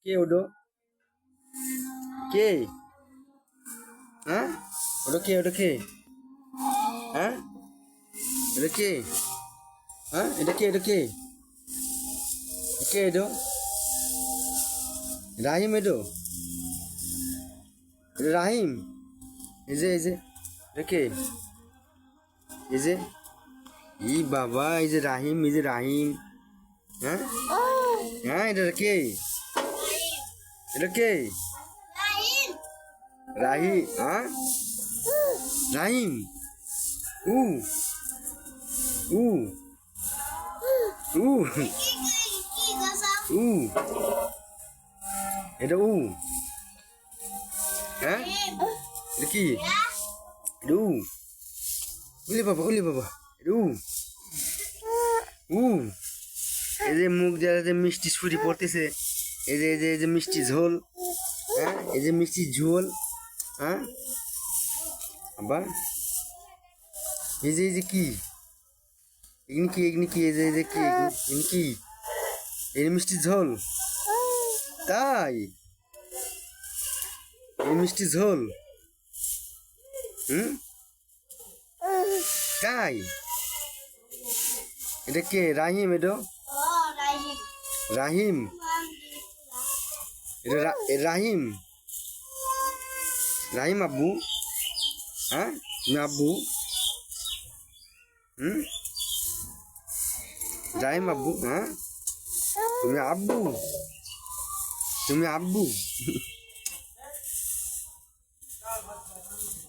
কে Odoo? কে? হ্যাঁ, ওটা কে? ওটা কে? হ্যাঁ, এটা কে? হ্যাঁ, এটা কে? এটা কে? কে এডো? রাহিম এডো? এটা রাহিম? এই যে এটা কে? এই যে, ই বাবা, এই যে রাহিম, এই যে রাহিম। হ্যাঁ, হ্যাঁ, এটা কে? এটা কে? রাহি, হ্যাঁ, রাহিম। উ উ উ উ এটা উ। হ্যাঁ, এটা কি? এটা উ। উলি বাবা, এটা উ। উ, এই যে মুখ দিয়ে যে মিষ্টি ছুরি পড়তেছে, এই যে মিষ্টি ঝোল। হ্যাঁ, এই যে মিষ্টি ঝোল। হ্যাঁ, আবার এই যে কি? এগুনি কি এই যে কি? এগুনি কি? এই মিষ্টি ঝোল? তাই? এই মিষ্টি ঝোল? হুম, তাই? এটা কে? রাহিম এডো? রাহিম? এটা রাহিম? রাহিম আব্বু? হ্যাঁ, তুমি আব্বু? হুম, রাহিম আব্বু? হ্যাঁ, তুমি আব্বু? তুমি আব্বু?